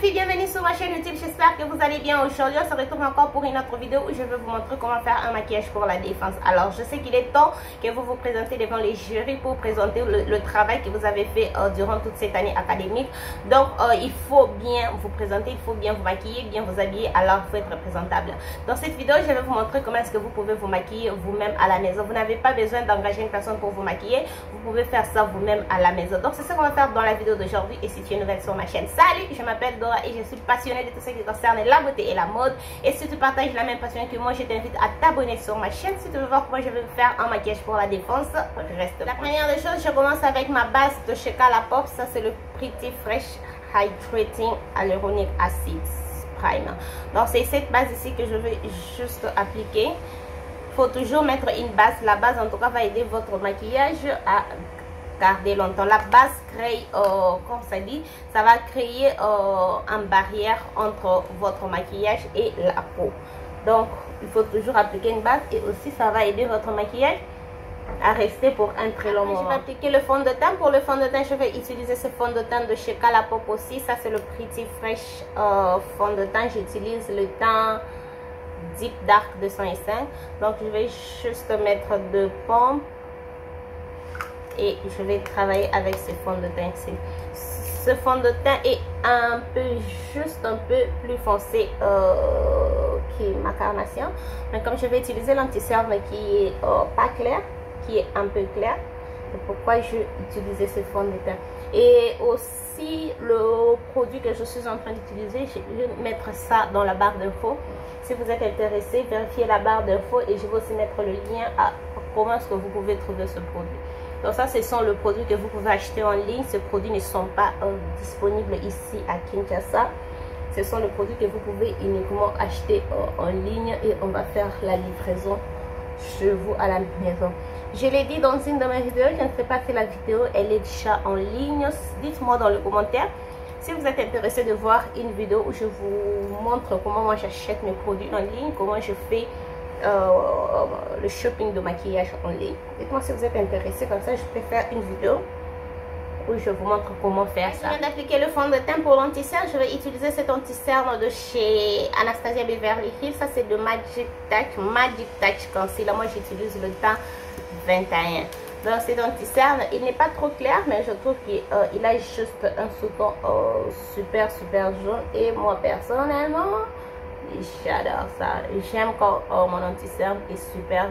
filles, bienvenue sur ma chaîne YouTube, j'espère que vous allez bien. Aujourd'hui on se retrouve encore pour une autre vidéo où je vais vous montrer comment faire un maquillage pour la défense. Alors je sais qu'il est temps que vous vous présentez devant les jurys pour présenter le travail que vous avez fait durant toute cette année académique. Donc il faut bien vous présenter, il faut bien vous maquiller, bien vous habiller, alors il faut être présentable. Dans cette vidéo je vais vous montrer comment est-ce que vous pouvez vous maquiller vous-même à la maison. Vous n'avez pas besoin d'engager une personne pour vous maquiller, vous pouvez faire ça vous-même à la maison. Donc c'est ce qu'on va faire dans la vidéo d'aujourd'hui. Et si tu es nouvelle sur ma chaîne, salut, je m'appelle Dora et je suis passionnée de tout ce qui concerne la beauté et la mode. Et si tu partages la même passion que moi, je t'invite à t'abonner sur ma chaîne. Si tu veux voir comment je vais faire un maquillage pour la défense, reste là. La première des choses, je commence avec ma base de chez Colourpop. Ça c'est le Pretty Fresh Hydrating Hyaluronic Acid Primer. Donc c'est cette base ici que je vais juste appliquer. Il faut toujours mettre une base. La base en tout cas va aider votre maquillage à garder longtemps. La base crée, comme ça dit, ça va créer une barrière entre votre maquillage et la peau. Donc il faut toujours appliquer une base et aussi ça va aider votre maquillage à rester pour un très long moment. Je vais appliquer le fond de teint. Pour le fond de teint, je vais utiliser ce fond de teint de chez Colourpop aussi. Ça c'est le Pretty Fresh fond de teint. J'utilise le teint Deep Dark 205. Donc je vais juste mettre deux pommes et je vais travailler avec ce fond de teint ici. Ce fond de teint est juste un peu plus foncé que ma carnation, mais comme je vais utiliser l'anti-cerne qui est pas clair, qui est un peu clair, c'est pourquoi je vais utiliser ce fond de teint. Et aussi le produit que je suis en train d'utiliser, je vais mettre ça dans la barre d'infos. Si vous êtes intéressé, vérifiez la barre d'infos et je vais aussi mettre le lien à comment est-ce que vous pouvez trouver ce produit. Donc ça, ce sont le produit que vous pouvez acheter en ligne. Ces produits ne sont pas disponibles ici à Kinshasa. Ce sont les produits que vous pouvez uniquement acheter en ligne et on va faire la livraison chez vous à la maison. Je l'ai dit dans une de mes vidéos, je ne sais pas si la vidéo elle est déjà en ligne. Dites-moi dans les commentaires si vous êtes intéressé de voir une vidéo où je vous montre comment moi j'achète mes produits en ligne, comment je fais le shopping de maquillage en ligne. Dites-moi si vous êtes intéressé, comme ça je peux faire une vidéo où je vous montre comment faire ça. Je viens d'appliquer le fond de teint pour l'anti-cerne. Je vais utiliser cet anti-cerne de chez Anastasia Beverly Hills. Ça c'est de Magic Touch Concealer. Moi j'utilise le teint 21. Donc cet anti-cerne, il n'est pas trop clair, mais je trouve qu'il a juste un sous-ton super jaune. Et moi personnellement, j'adore ça. J'aime quand mon anti-cerne est super,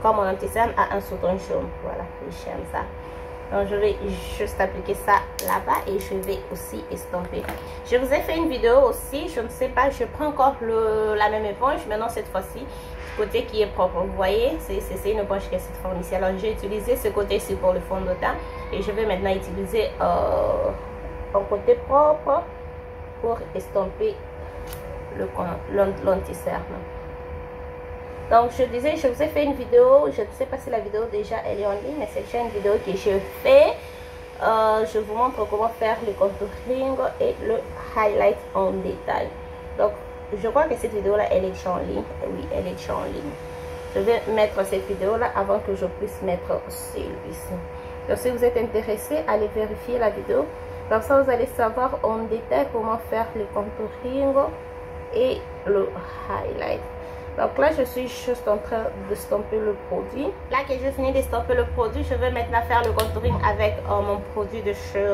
quand mon anti-cerne a un sous-ton jaune. Voilà, j'aime ça. Donc je vais juste appliquer ça là-bas et je vais aussi estomper. Je vous ai fait une vidéo aussi, je ne sais pas, je prends encore la même éponge. Maintenant cette fois-ci, côté qui est propre. Vous voyez, c'est une éponge qui est cette forme ici. Alors j'ai utilisé ce côté-ci pour le fond de teint et je vais maintenant utiliser un côté propre pour estomper l'anti-cerne. Donc je disais, je vous ai fait une vidéo, je ne sais pas si la vidéo déjà elle est en ligne, mais c'est déjà une vidéo que je fais. Je vous montre comment faire le contouring et le highlight en détail. Donc je crois que cette vidéo là elle est déjà en ligne. Oui, elle est déjà en ligne. Je vais mettre cette vidéo là avant que je puisse mettre celui-ci. Donc si vous êtes intéressé, allez vérifier la vidéo. Comme ça vous allez savoir en détail comment faire le contouring et le highlight. Donc là je suis juste en train de stamper le produit. Là que j'ai fini de stamper le produit, je vais maintenant faire le contouring avec mon produit de chez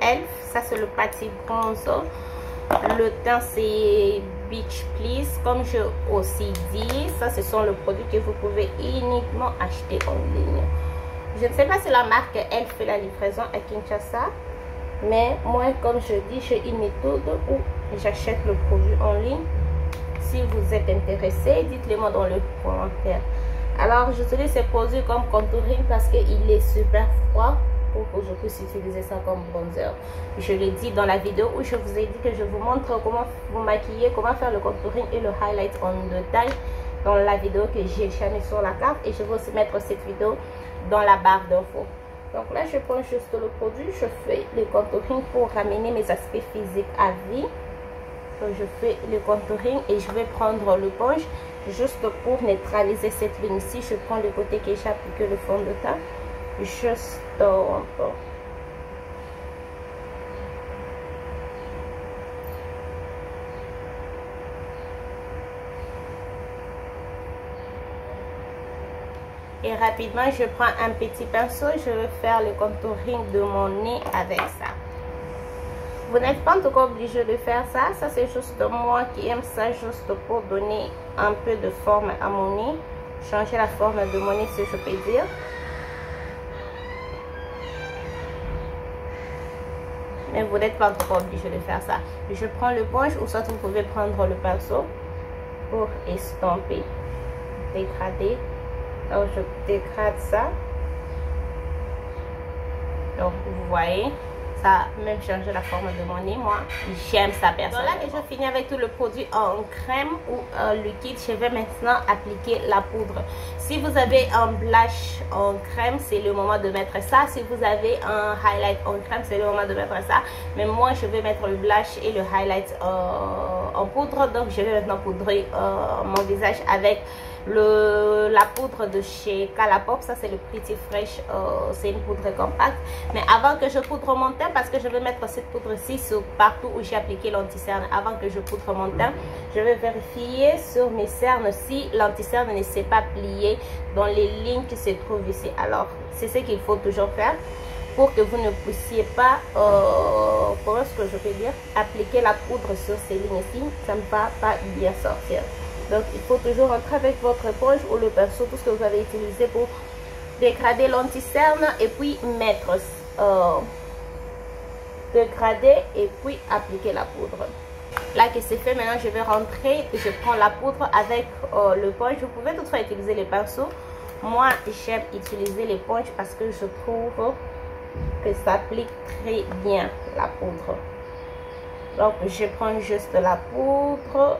Elf. Ça c'est le Patti Bronzer. Le teint c'est Beach Please. Comme je aussi dit, ça ce sont les produits que vous pouvez uniquement acheter en ligne. Je ne sais pas si la marque Elf fait la livraison à Kinshasa, mais moi comme je dis, j'ai une méthode où j'achète le produit en ligne. Si vous êtes intéressé, dites-le moi dans les commentaires. Alors j'utilise ces produits comme contouring parce qu'il est super froid pour que je puisse utiliser ça comme bronzer. Je l'ai dit dans la vidéo où je vous ai dit que je vous montre comment vous maquiller, comment faire le contouring et le highlight en détail dans la vidéo que j'ai mis sur la carte, et je vais aussi mettre cette vidéo dans la barre d'infos. Donc là je prends juste le produit, je fais le contouring pour ramener mes aspects physiques à vie. Donc je fais le contouring et je vais prendre l'éponge juste pour neutraliser cette ligne ici. Je prends le côté que j'ai appliqué le fond de teint, juste un peu. Et rapidement, je prends un petit pinceau. Je vais faire le contouring de mon nez avec ça. Vous n'êtes pas en tout cas obligé de faire ça. Ça, c'est juste moi qui aime ça juste pour donner un peu de forme à mon nez. Changer la forme de mon nez, si je peux dire. Mais vous n'êtes pas en tout cas obligé de faire ça. Je prends le punch ou soit vous pouvez prendre le pinceau pour estomper, dégrader. Alors, je dégrade ça. Donc, vous voyez. Ça a même changé la forme de mon nez. Moi, j'aime ça personnellement. Donc là, je finis avec tout le produit en crème ou liquide. Je vais maintenant appliquer la poudre. Si vous avez un blush en crème, c'est le moment de mettre ça. Si vous avez un highlight en crème, c'est le moment de mettre ça. Mais moi, je vais mettre le blush et le highlight en poudre. Donc, je vais maintenant poudrer mon visage avec la poudre de chez Colourpop. Ça, c'est le Pretty Fresh. C'est une poudre compacte. Mais avant que je poudre mon teint, parce que je vais mettre cette poudre-ci partout où j'ai appliqué l'anti-cerne, avant que je poudre mon teint, je vais vérifier sur mes cernes si l'anti-cerne ne s'est pas plié dans les lignes qui se trouvent ici. Alors, c'est ce qu'il faut toujours faire pour que vous ne puissiez pas, comment est-ce que je peux dire, appliquer la poudre sur ces lignes ici. Ça ne va pas bien sortir. Donc, il faut toujours rentrer avec votre éponge ou le pinceau, tout ce que vous avez utilisé pour dégrader l'anti-cerne et puis mettre, dégrader et puis appliquer la poudre. Là que c'est fait, maintenant je vais rentrer et je prends la poudre avec le punch. Vous pouvez toutefois utiliser les pinceaux. Moi, j'aime utiliser les punch parce que je trouve que ça applique très bien la poudre. Donc, je prends juste la poudre.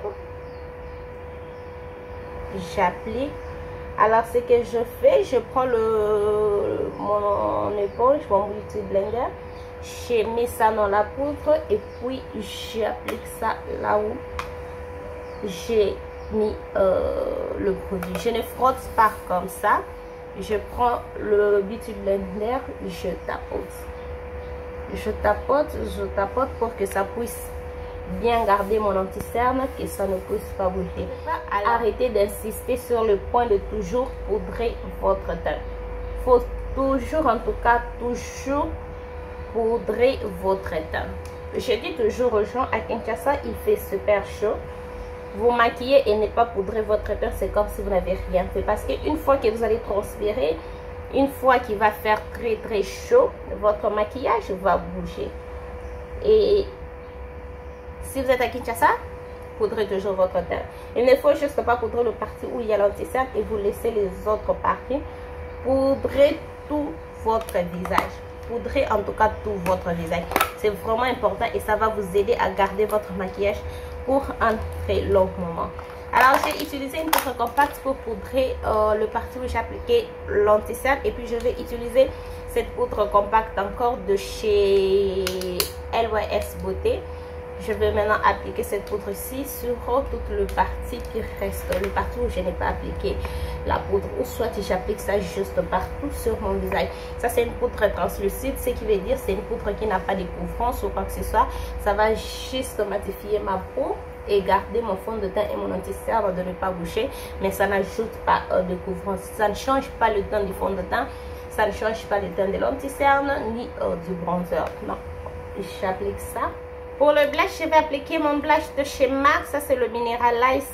J'applique. Alors, ce que je fais, je prends mon éponge, mon beauty blender, je mets ça dans la poudre et puis j'applique ça là où j'ai mis le produit. Je ne frotte pas comme ça. Je prends le beauty blender, je tapote. Je tapote pour que ça puisse bien garder mon anti-cerne, que ça ne puisse pas bouger. Arrêtez d'insister sur le point de toujours poudrer votre teint. Il faut toujours, en tout cas, toujours poudrer votre teint. Je dis toujours aux gens, à Kinshasa, il fait super chaud. Vous maquillez et ne pas poudrer votre teint, c'est comme si vous n'avez rien fait. Parce qu'une fois que vous allez transpirer, une fois qu'il va faire très très chaud, votre maquillage va bouger. Et si vous êtes à Kinshasa, poudrez toujours votre teint. Il ne faut juste pas poudrer le parti où il y a l'anti-cerne et vous laissez les autres parties. Poudrez tout votre visage. Poudrez en tout cas tout votre visage. C'est vraiment important et ça va vous aider à garder votre maquillage pour un très long moment. Alors, j'ai utilisé une poudre compacte pour poudrer le parti où j'ai appliqué l'anti-cerne. Et puis, je vais utiliser cette poudre compacte encore de chez LYS Beauté. Je vais maintenant appliquer cette poudre-ci sur toute le parti qui reste, le parti où je n'ai pas appliqué la poudre. Ou soit j'applique ça juste partout sur mon visage. Ça, c'est une poudre translucide, ce qui veut dire c'est une poudre qui n'a pas de couvrance ou quoi que ce soit. Ça va juste matifier ma peau et garder mon fond de teint et mon anti-cerne de ne pas boucher. Mais ça n'ajoute pas de couvrance. Ça ne change pas le teint du fond de teint. Ça ne change pas le teint de l'anti-cerne ni du bronzer. Non, j'applique ça. Pour le blush, je vais appliquer mon blush de chez MAC. Ça, c'est le Mineralize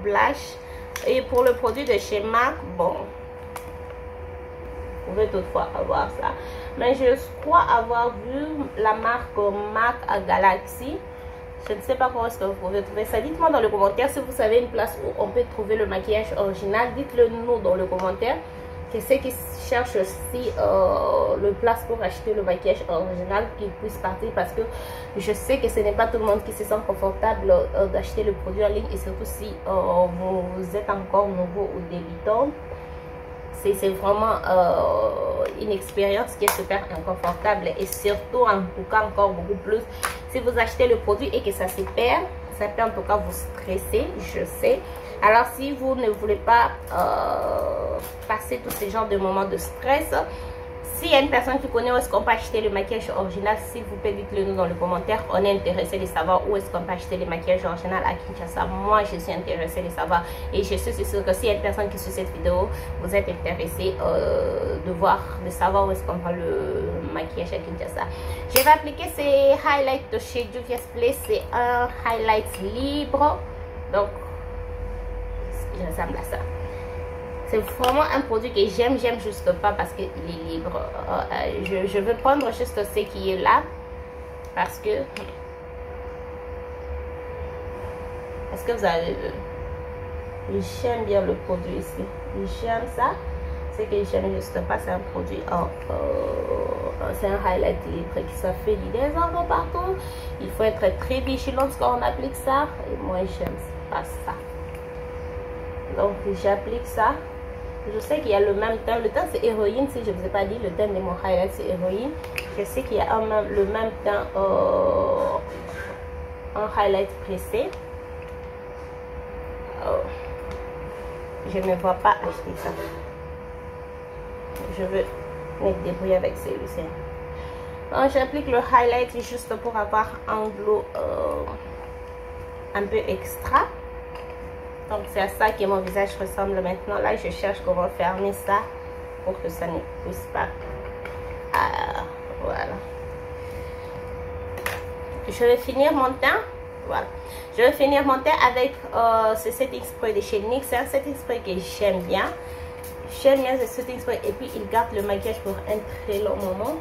Blush. Et pour le produit de chez MAC, bon, vous pouvez toutefois avoir ça. Mais je crois avoir vu la marque MAC Galaxy. Je ne sais pas comment est-ce que vous pouvez trouver ça. Dites-moi dans le commentaire si vous savez une place où on peut trouver le maquillage original. Dites-le nous dans le commentaire. Que ceux qui cherchent aussi le place pour acheter le maquillage original, qu'ils puissent partir, parce que je sais que ce n'est pas tout le monde qui se sent confortable d'acheter le produit en ligne, et surtout si vous êtes encore nouveau ou débutant. C'est vraiment une expérience qui est super inconfortable, et surtout en tout cas encore beaucoup plus si vous achetez le produit et que ça se perd. Ça peut en tout cas vous stresser, je sais. Alors si vous ne voulez pas passer tous ces genres de moments de stress, S'il y a une personne qui connaît où est-ce qu'on peut acheter le maquillage original, s'il vous plaît, dites-le nous dans les commentaires. On est intéressé de savoir où est-ce qu'on peut acheter le maquillage original à Kinshasa. Moi, je suis intéressée de savoir. Et je suis sûre que s'il y a une personne qui suit cette vidéo, vous êtes intéressé de savoir où est-ce qu'on prend le maquillage à Kinshasa. Je vais appliquer ces highlights de chez Juvia's Place. C'est un highlight libre. Donc, il ressemble à ça. C'est vraiment un produit que j'aime juste pas parce qu'il est libre. Je veux prendre juste ce qui est là parce que est-ce que vous avez vu? J'aime bien le produit ici. J'aime ça. C'est que j'aime juste pas, c'est un produit c'est un highlight libre qui ça fait des endroits partout. Il faut être très vigilant quand on applique ça. Et moi j'aime pas ça. Donc j'applique ça. Je sais qu'il y a le même teint. Le teint c'est héroïne. Si je ne vous ai pas dit, le teint de mon highlight c'est héroïne. Je sais qu'il y a le même teint en highlight pressé. Je ne vois pas acheter ça. Je veux me débrouiller avec celui-ci. Donc j'applique le highlight juste pour avoir un glow un peu extra. Donc c'est à ça que mon visage ressemble maintenant. Là je cherche comment fermer ça pour que ça ne puisse pas. Voilà. Je vais finir mon teint. Voilà. Je vais finir mon teint avec ce setting spray de chez NYX. C'est un setting spray que j'aime bien. J'aime bien ce setting spray et puis il garde le maquillage pour un très long moment.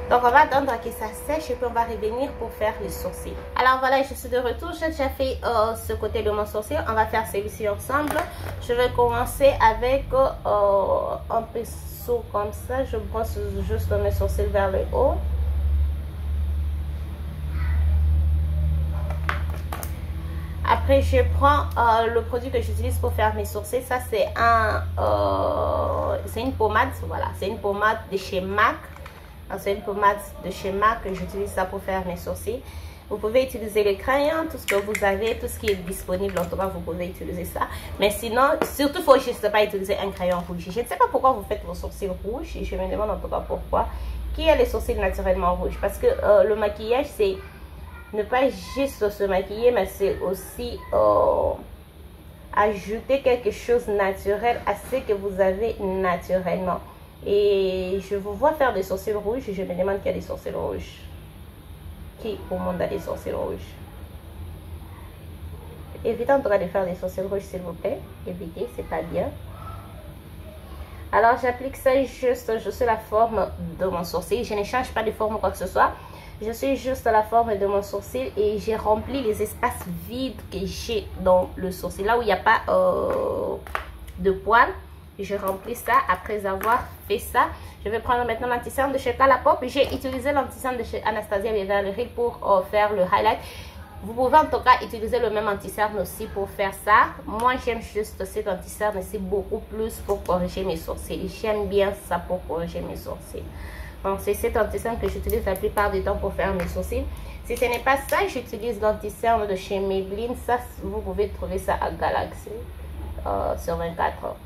Donc on va attendre que ça sèche et puis on va revenir pour faire les sourcils. Alors voilà, je suis de retour. J'ai déjà fait ce côté de mon sourcil. On va faire celui-ci ensemble. Je vais commencer avec un pinceau comme ça. Je brosse juste mes sourcils vers le haut. Après, je prends le produit que j'utilise pour faire mes sourcils. Ça, c'est une pommade. Voilà, c'est une pommade de chez MAC. C'est une pommade de chez MAC que j'utilise ça pour faire mes sourcils. Vous pouvez utiliser les crayons, tout ce que vous avez, tout ce qui est disponible. En tout cas, vous pouvez utiliser ça. Mais sinon, surtout, il ne faut juste pas utiliser un crayon rouge. Je ne sais pas pourquoi vous faites vos sourcils rouges. Et je me demande en tout cas pourquoi. Qui a les sourcils naturellement rouges? Parce que le maquillage, c'est ne pas juste se maquiller, mais c'est aussi ajouter quelque chose de naturel à ce que vous avez naturellement. Et je vous vois faire des sourcils rouges. Je me demande qui a des sourcils rouges. Qui au monde a des sourcils rouges? Évitez en tout cas de faire des sourcils rouges, s'il vous plaît. Évitez, c'est pas bien. Alors j'applique ça juste, je suis la forme de mon sourcil. Je ne change pas de forme ou quoi que ce soit. Je suis juste la forme de mon sourcil et j'ai rempli les espaces vides que j'ai dans le sourcil. Là où il n'y a pas de poils. Je remplis ça après avoir fait ça. Je vais prendre maintenant l'anti-cerne de chez Colourpop. J'ai utilisé l'anti-cerne de chez Anastasia Beverly Hills pour faire le highlight. Vous pouvez en tout cas utiliser le même anti-cerne aussi pour faire ça. Moi, j'aime juste cet anti-cerne. C'est beaucoup plus pour corriger mes sourcils. J'aime bien ça pour corriger mes sourcils. Donc, c'est cet anti-cerne que j'utilise la plupart du temps pour faire mes sourcils. Si ce n'est pas ça, j'utilise l'anti-cerne de chez Maybelline. Ça, vous pouvez trouver ça à Galaxy sur 24.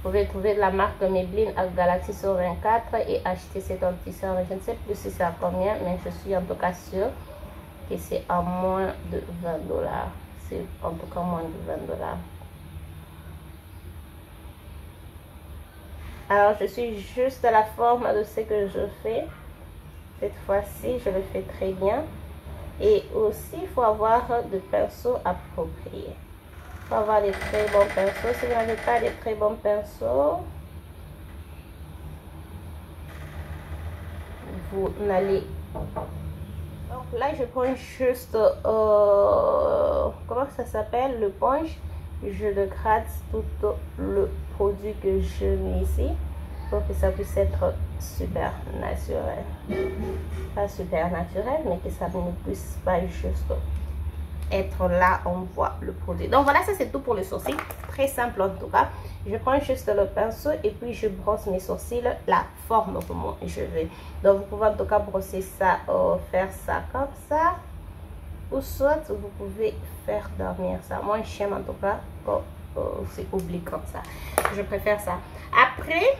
Vous pouvez trouver la marque Maybelline à Galaxy sur 24 et acheter cet anti-cerne. Je ne sais plus si c'est à combien, mais je suis en tout cas sûre que c'est à moins de 20 $. C'est en tout cas moins de 20 $. Alors, je suis juste à la forme de ce que je fais. Cette fois-ci, je le fais très bien. Et aussi, il faut avoir des pinceaux appropriés. Il faut avoir des très bons pinceaux. Si vous n'avez pas des très bons pinceaux, vous n'allez... Donc là, je prends juste... comment ça s'appelle? Le punch. Je le gratte tout le produit que je mets ici pour que ça puisse être super naturel. Pas super naturel, mais que ça ne puisse pas juste être là, on voit le produit. Donc voilà, ça c'est tout pour le sourcil. Très simple en tout cas. Je prends juste le pinceau et puis je brosse mes sourcils la forme comment je veux. Donc vous pouvez en tout cas brosser ça, faire ça comme ça. Ou soit vous pouvez faire dormir ça. Moi j'aime en tout cas c'est oblique comme ça. Je préfère ça. Après,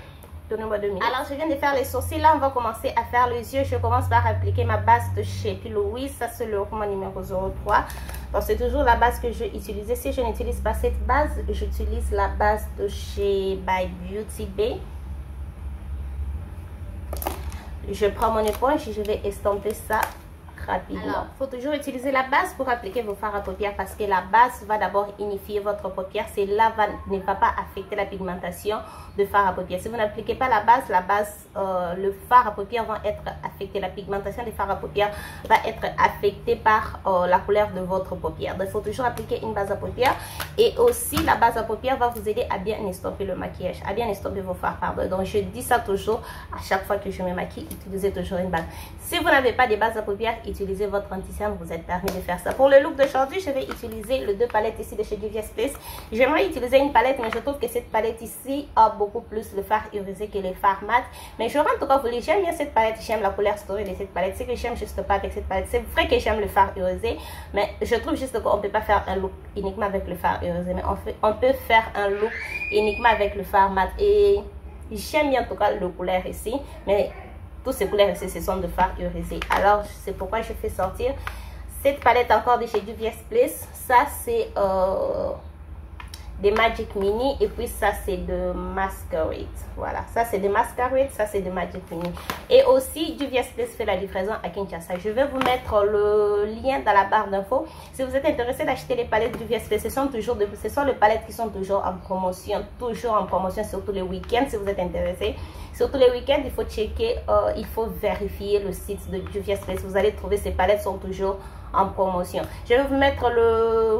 donnez-moi 2 minutes. Alors, je viens de faire les sourcils. Là, on va commencer à faire les yeux. Je commence par appliquer ma base de chez P. Louise. Ça, c'est le roman numéro 03. Donc, c'est toujours la base que je vais utiliser. Si je n'utilise pas cette base, j'utilise la base de chez By Beauty Bay. Je prends mon éponge et je vais estomper ça rapidement. Alors, il faut toujours utiliser la base pour appliquer vos fards à paupières parce que la base va d'abord unifier votre paupière. Cela ne va pas affecter la pigmentation de fard à paupières. Si vous n'appliquez pas la base, le fard à paupières va être affecté. La pigmentation des fards à paupières va être affectée par la couleur de votre paupière. Donc, il faut toujours appliquer une base à paupières. Et aussi, la base à paupières va vous aider à bien estomper le maquillage, à bien estomper vos fards, pardon. Donc, je dis ça toujours à chaque fois que je me maquille, utilisez toujours une base. Si vous n'avez pas de base à paupières, utilisez votre anti-cerne, vous êtes permis de faire ça. Pour le look d'aujourd'hui, je vais utiliser les 2 palettes ici de chez Juvia's Place. J'aimerais utiliser une palette, mais je trouve que cette palette ici a beaucoup plus le fard irisé que les fards mat. Mais j'aurais en tout cas voulu, j'aime bien cette palette, j'aime la couleur story de cette palette. C'est que j'aime juste pas avec cette palette. C'est vrai que j'aime le fard irisé, mais je trouve juste qu'on ne peut pas faire un look uniquement avec le fard irisé. Mais on peut faire un look uniquement avec le fard mat. Et j'aime bien en tout cas le couleur ici, mais toutes ces couleurs ici, ce sont de fard irisé. Alors, c'est pourquoi je fais sortir cette palette encore de chez Juvia's Place. Ça, c'est des Magic Mini. Et puis, ça, c'est de Masquerade. Voilà, ça, c'est de Masquerade. Ça, c'est de Magic Mini. Et aussi, Juvia's Place fait la livraison à Kinshasa. Je vais vous mettre le lien dans la barre d'infos. Si vous êtes intéressé d'acheter les palettes Juvia's Place, ce sont les palettes qui sont toujours en promotion. Toujours en promotion, surtout les week-ends, si vous êtes intéressé. Surtout les week-ends, il faut checker, il faut vérifier le site de Juvia's Place. Vous allez trouver ces palettes sont toujours en promotion. Je vais vous mettre le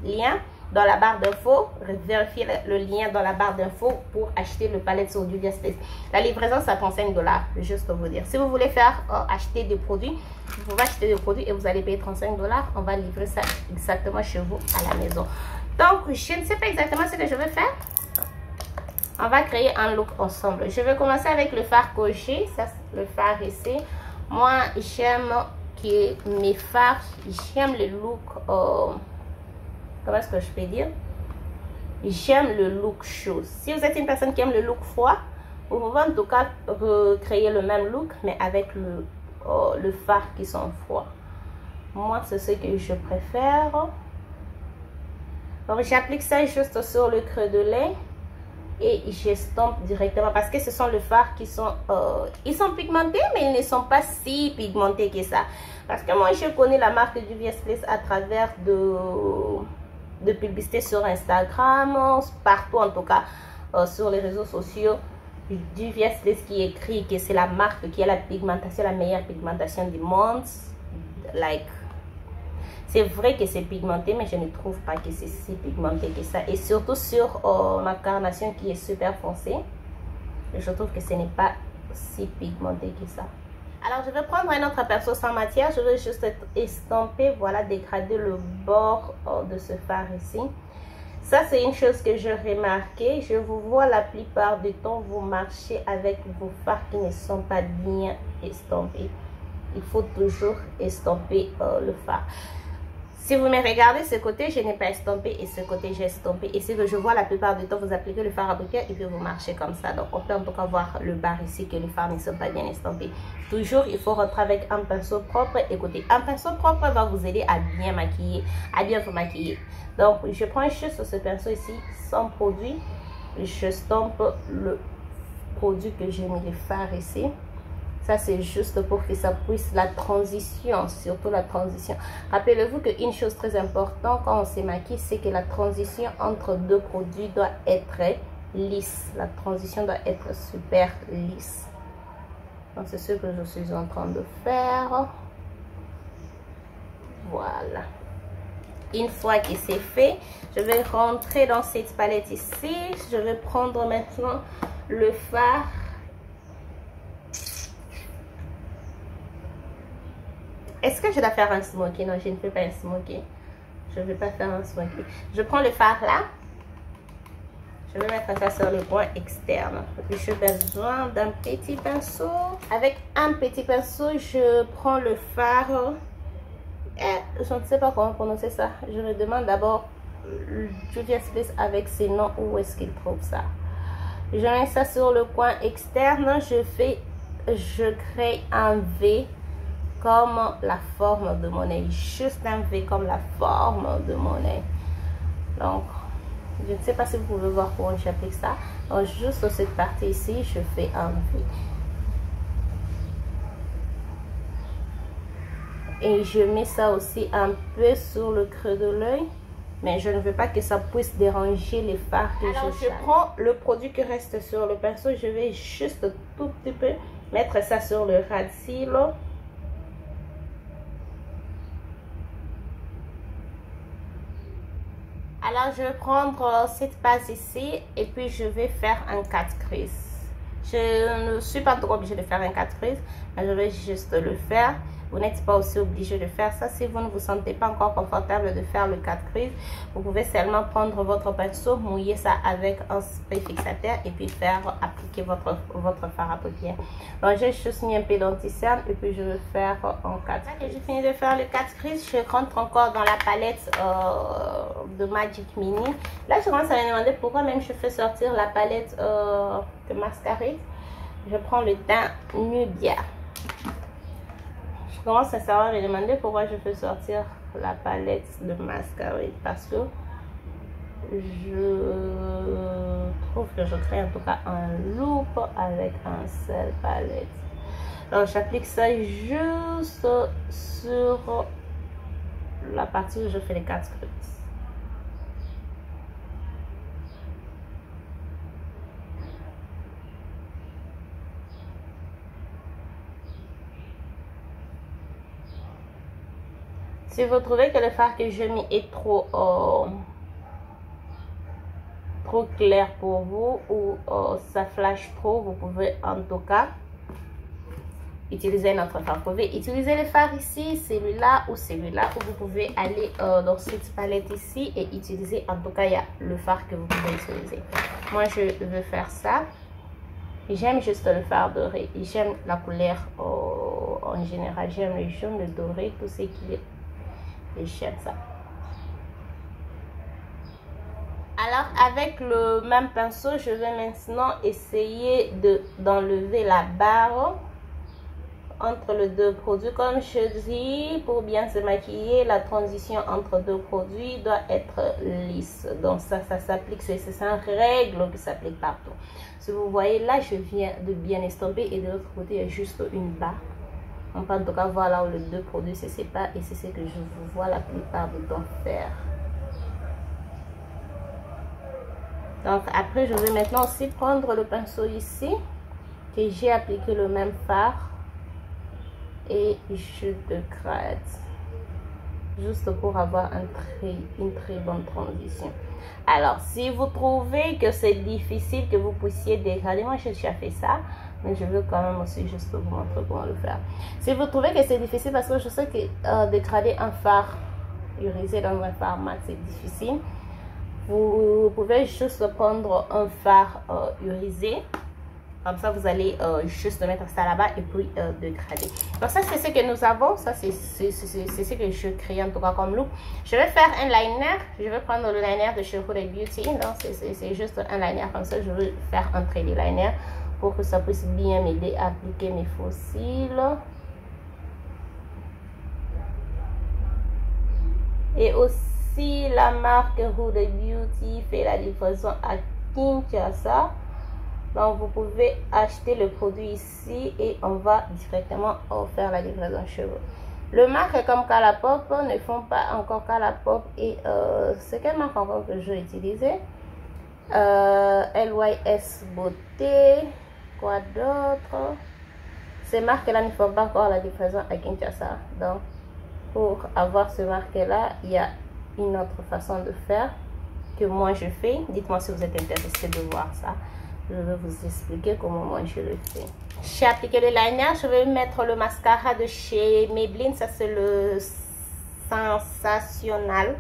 lien dans la barre d'infos. Vérifiez le lien dans la barre d'infos pour acheter le palette sur Juvia's Place. La livraison, ça prend 5 $, juste pour vous dire. Si vous voulez faire acheter des produits, vous pouvez acheter des produits et vous allez payer 35 $. On va livrer ça exactement chez vous à la maison. Donc, je ne sais pas exactement ce que je vais faire. On va créer un look ensemble. Je vais commencer avec le fard coché. Ça, le fard ici. Moi, j'aime que mes fards, j'aime le look. Comment est-ce que je peux dire? J'aime le look chaud. Si vous êtes une personne qui aime le look froid, vous pouvez en tout cas recréer le même look, mais avec le fard qui sont froids. Moi, c'est ce que je préfère. Donc, j'applique ça juste sur le creux de lait. Et j'estompe directement parce que ce sont les fards qui sont ils sont pigmentés, mais ils ne sont pas si pigmentés que ça. Parce que moi, je connais la marque Juvia's Place à travers de publicités sur Instagram, partout en tout cas sur les réseaux sociaux. Juvia's Place qui écrit que c'est la marque qui a la pigmentation, la meilleure pigmentation du monde. Like, c'est vrai que c'est pigmenté, mais je ne trouve pas que c'est si pigmenté que ça. Et surtout sur ma carnation qui est super foncée, je trouve que ce n'est pas si pigmenté que ça. Alors, je vais prendre un autre pinceau sans matière. Je vais juste estomper, voilà, dégrader le bord de ce fard ici. Ça, c'est une chose que je remarquais. Je vous vois la plupart du temps, vous marchez avec vos fards qui ne sont pas bien estompés. Il faut toujours estomper le fard. Si vous me regardez ce côté, je n'ai pas estompé et ce côté j'ai estompé. Et c'est que je vois la plupart du temps, vous appliquez le fard à paupières et puis vous marchez comme ça. Donc on peut en tout cas voir le bas ici que les fards ne sont pas bien estompés. Toujours, il faut rentrer avec un pinceau propre. Écoutez, un pinceau propre va vous aider à bien maquiller, à bien vous maquiller. Donc je prends juste ce pinceau ici, sans produit. Je stompe le produit que j'ai mis, le fard ici. Ça, c'est juste pour que ça puisse la transition, surtout la transition. Rappelez-vous qu'une chose très importante quand on se maquille, c'est que la transition entre deux produits doit être lisse. La transition doit être super lisse. Donc, c'est ce que je suis en train de faire. Voilà. Une fois que c'est fait, je vais rentrer dans cette palette ici. Je vais prendre maintenant le fard. Est-ce que je dois faire un smoky? Non, je ne fais pas un smoky. Je ne vais pas faire un smoky. Je prends le fard là. Je vais mettre ça sur le coin externe. J'ai besoin d'un petit pinceau. Avec un petit pinceau, je prends le fard. Je ne sais pas comment prononcer ça. Je me demande d'abord Juvia's Place avec ses noms. Où est-ce qu'il trouve ça? Je mets ça sur le coin externe. Je crée un V comme la forme de mon œil. Juste un V comme la forme de mon œil. Donc, je ne sais pas si vous pouvez voir comment j'applique ça. Donc, juste sur cette partie ici, je fais un V. Et je mets ça aussi un peu sur le creux de l'œil. Mais je ne veux pas que ça puisse déranger les fards que je prends le produit qui reste sur le pinceau. Je vais juste tout petit peu mettre ça sur le ras de cils. Alors, je vais prendre cette base ici et puis je vais faire un 4 crises. Je ne suis pas trop obligée de faire un 4 crises, mais je vais juste le faire. Vous n'êtes pas aussi obligé de faire ça. Si vous ne vous sentez pas encore confortable de faire le 4 crises, vous pouvez seulement prendre votre pinceau, mouiller ça avec un spray fixateur et puis appliquer votre fard à paupières. Donc, j'ai juste mis un peu d'anti-cerne et puis je vais faire en 4. J'ai fini de faire le 4 crises. Je rentre encore dans la palette de Magic Mini. Là, je commence à me demander pourquoi même je fais sortir la palette de Masquerade. Je prends le teint Nubia. Je commence à savoir et demander pourquoi je fais sortir la palette de Masquerade, parce que je trouve que je crée en tout cas un look avec un seul palette. Donc j'applique ça juste sur la partie où je fais les 4 crises. Si vous trouvez que le fard que je mets est trop clair pour vous ou ça flash trop, vous pouvez en tout cas utiliser notre fard. Vous pouvez utiliser le fard ici, celui-là ou celui-là, ou vous pouvez aller dans cette palette ici et utiliser, en tout cas il y a le fard que vous pouvez utiliser. Moi je veux faire ça. J'aime juste le fard doré. J'aime la couleur en général. J'aime le jaune, le doré, tout ce qui est. Et j'aime ça. Alors avec le même pinceau, je vais maintenant essayer d'enlever la barre entre les deux produits. Comme je dis, pour bien se maquiller, la transition entre deux produits doit être lisse. Donc ça s'applique, c'est une règle qui s'applique partout. Si vous voyez là, je viens de bien estomper et de l'autre côté, il y a juste une barre. On peut en tout cas voir là où les deux produits se séparent et c'est ce que je vous vois la plupart du temps faire. Donc après, je vais maintenant aussi prendre le pinceau ici que j'ai appliqué le même fard et je dégrade juste pour avoir une très bonne transition. Alors si vous trouvez que c'est difficile que vous puissiez dégrader, moi j'ai déjà fait ça, mais je veux quand même aussi juste vous montrer comment le faire. Si vous trouvez que c'est difficile, parce que je sais que dégrader un fard irisé dans un fard mat c'est difficile, vous pouvez juste prendre un fard irisé. Comme ça, vous allez juste mettre ça là-bas et puis dégrader. Donc ça, c'est ce que nous avons. Ça, c'est ce que je crée en tout cas comme look. Je vais faire un liner. Je vais prendre le liner de chez Huda Beauty. Donc c'est juste un liner comme ça. Je vais faire un trait de liner pour que ça puisse bien m'aider à appliquer mes faux cils. Et aussi, la marque Huda Beauty fait la livraison à Kinshasa. Donc vous pouvez acheter le produit ici et on va directement faire la livraison chez vous. Le marque comme Colourpop ne font pas encore Colourpop et c'est quelle marque encore que je vais utiliser? LYS Beauté, quoi d'autre? Ces marques-là ne font pas encore la livraison à Kinshasa. Donc pour avoir ce marque-là, il y a une autre façon de faire que moi je fais. Dites-moi si vous êtes intéressé de voir ça. Je vais vous expliquer comment moi je le fais. J'ai appliqué le liner. Je vais mettre le mascara de chez Maybelline. Ça c'est le Sensationnel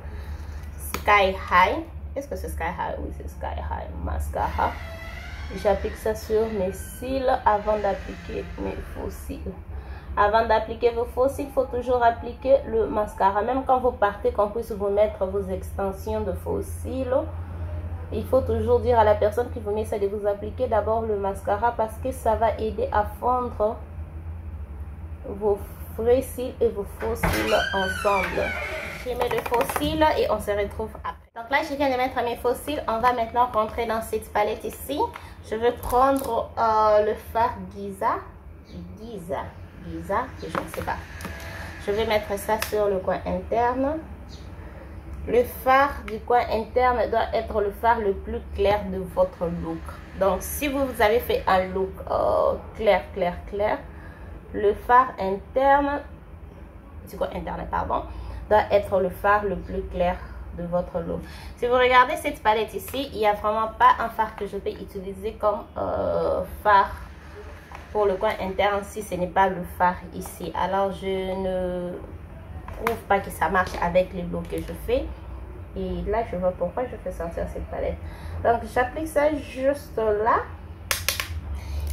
Sky High. Est-ce que c'est Sky High? Oui, c'est Sky High Mascara. J'applique ça sur mes cils avant d'appliquer mes faux cils. Avant d'appliquer vos faux cils, il faut toujours appliquer le mascara. Même quand vous partez, qu'on puisse vous mettre vos extensions de faux cils, il faut toujours dire à la personne qui vous met ça de vous appliquer d'abord le mascara parce que ça va aider à fondre vos vrais cils et vos faux cils ensemble. Je mets le faux cils et on se retrouve après. Donc là, je viens de mettre mes faux cils. On va maintenant rentrer dans cette palette ici. Je vais prendre le fard Giza, je ne sais pas. Je vais mettre ça sur le coin interne. Le fard du coin interne doit être le fard le plus clair de votre look. Donc, si vous avez fait un look clair, le fard interne, du coin interne, pardon, doit être le fard le plus clair de votre look. Si vous regardez cette palette ici, il n'y a vraiment pas un fard que je peux utiliser comme fard pour le coin interne si ce n'est pas le fard ici. Alors je ne trouve pas que ça marche avec les looks que je fais. Et là je vois pourquoi je fais sortir cette palette. Donc j'applique ça juste là.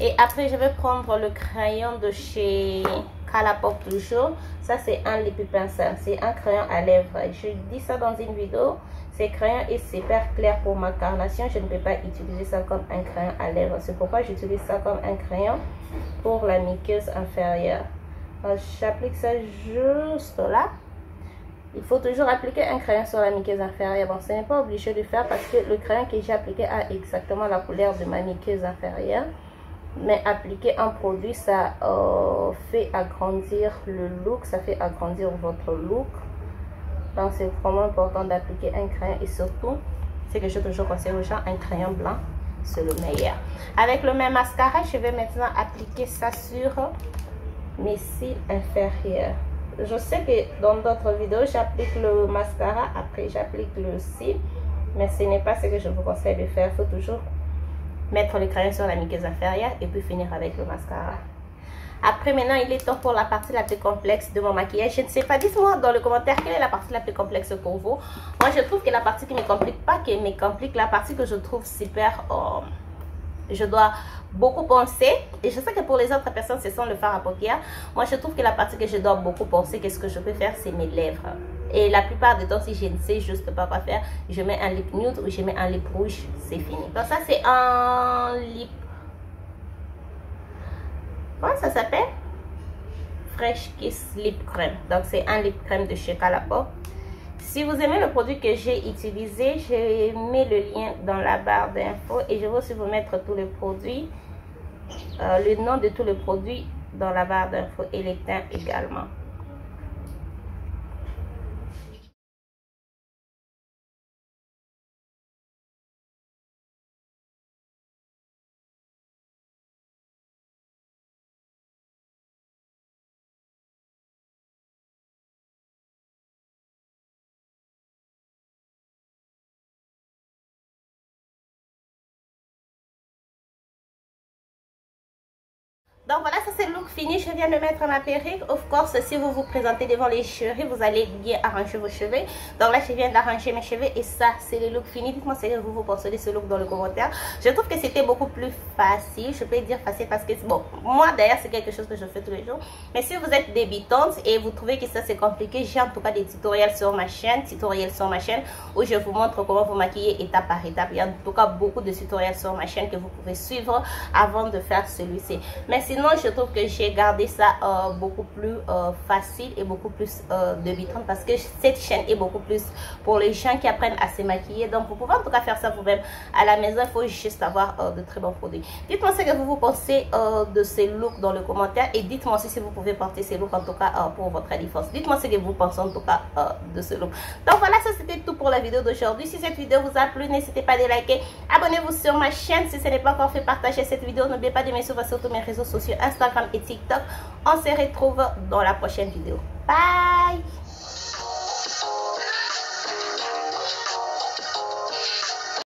Et après je vais prendre le crayon de chez Colourpop toujours. Ça c'est un lip pencil, c'est un crayon à lèvres. Je dis ça dans une vidéo. Ces crayons est super clair pour ma carnation. Je ne peux pas utiliser ça comme un crayon à lèvres. C'est pourquoi j'utilise ça comme un crayon pour la muqueuse inférieure. J'applique ça juste là. Il faut toujours appliquer un crayon sur la muqueuse inférieure. Bon, ce n'est pas obligé de faire parce que le crayon que j'ai appliqué a exactement la couleur de ma muqueuse inférieure. Mais appliquer un produit, ça fait agrandir le look, ça fait agrandir votre look. Donc c'est vraiment important d'appliquer un crayon et surtout, c'est que je toujours conseille aux gens, un crayon blanc, c'est le meilleur. Avec le même mascara, je vais maintenant appliquer ça sur mes cils inférieurs. Je sais que dans d'autres vidéos, j'applique le mascara, après j'applique le cil, mais ce n'est pas ce que je vous conseille de faire. Il faut toujours mettre le crayon sur la muqueuse inférieure et puis finir avec le mascara. Après, maintenant, il est temps pour la partie la plus complexe de mon maquillage. Je ne sais pas, dites-moi dans les commentaires quelle est la partie la plus complexe pour vous. Moi, je trouve que la partie qui ne me complique pas, qui me complique, la partie que je trouve super, je dois beaucoup penser. Et je sais que pour les autres personnes, ce sont le fard à paupières. Moi, je trouve que la partie que je dois beaucoup penser, qu'est-ce que je peux faire, c'est mes lèvres. Et la plupart du temps, si je ne sais juste pas quoi faire, je mets un lip nude ou je mets un lip rouge, c'est fini. Donc ça, c'est un lip... Comment ça s'appelle? Fresh Kiss Lip Cream. Donc c'est un lip cream de chez Colourpop. Si vous aimez le produit que j'ai utilisé, je mets le lien dans la barre d'infos et je vais aussi vous mettre tous les produits, le nom de tous les produits dans la barre d'infos et les teints également. Donc voilà, ça c'est le look fini. Je viens de mettre ma perruque. Of course, si vous vous présentez devant les jurys, vous allez bien arranger vos cheveux. Donc là, je viens d'arranger mes cheveux et ça, c'est le look fini. Dites-moi ce que vous pensez de ce look dans le commentaire. Je trouve que c'était beaucoup plus facile. Je peux dire facile parce que, bon, moi d'ailleurs, c'est quelque chose que je fais tous les jours. Mais si vous êtes débutante et vous trouvez que ça c'est compliqué, j'ai en tout cas des tutoriels sur ma chaîne, où je vous montre comment vous maquiller étape par étape. Il y a en tout cas beaucoup de tutoriels sur ma chaîne que vous pouvez suivre avant de faire celui-ci. Mais sinon, je trouve que j'ai gardé ça beaucoup plus facile et beaucoup plus débutante parce que cette chaîne est beaucoup plus pour les gens qui apprennent à se maquiller. Donc, vous pouvez en tout cas faire ça vous-même à la maison. Il faut juste avoir de très bons produits. Dites-moi ce que vous pensez de ces looks dans le commentaire et dites-moi aussi si vous pouvez porter ces looks en tout cas pour votre défense. Dites-moi ce que vous pensez en tout cas de ce look. Donc, voilà, ça c'était tout pour la vidéo d'aujourd'hui. Si cette vidéo vous a plu, n'hésitez pas à liker. Abonnez-vous sur ma chaîne si ce n'est pas encore fait. Partagez cette vidéo. N'oubliez pas de me suivre sur tous mes réseaux sociaux, Instagram et TikTok. On se retrouve dans la prochaine vidéo. Bye!